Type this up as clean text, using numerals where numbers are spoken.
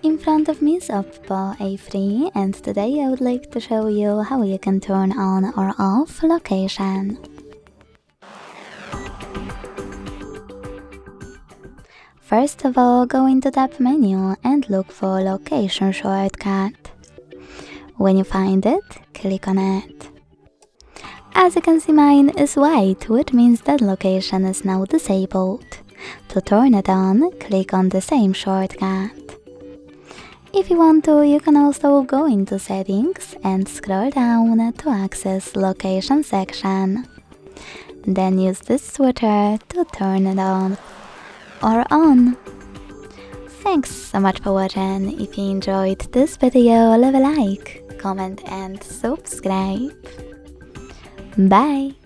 In front of me is Oppo A3 and today I would like to show you how you can turn on or off location. First of all, go into the app menu and look for location shortcut. When you find it, click on it. As you can see, mine is white, which means that location is now disabled. To turn it on, click on the same shortcut. If you want to, you can also go into settings and scroll down to access location section. Then use this switcher to turn it on or on. Thanks so much for watching. If you enjoyed this video, leave a like, comment and subscribe. Bye!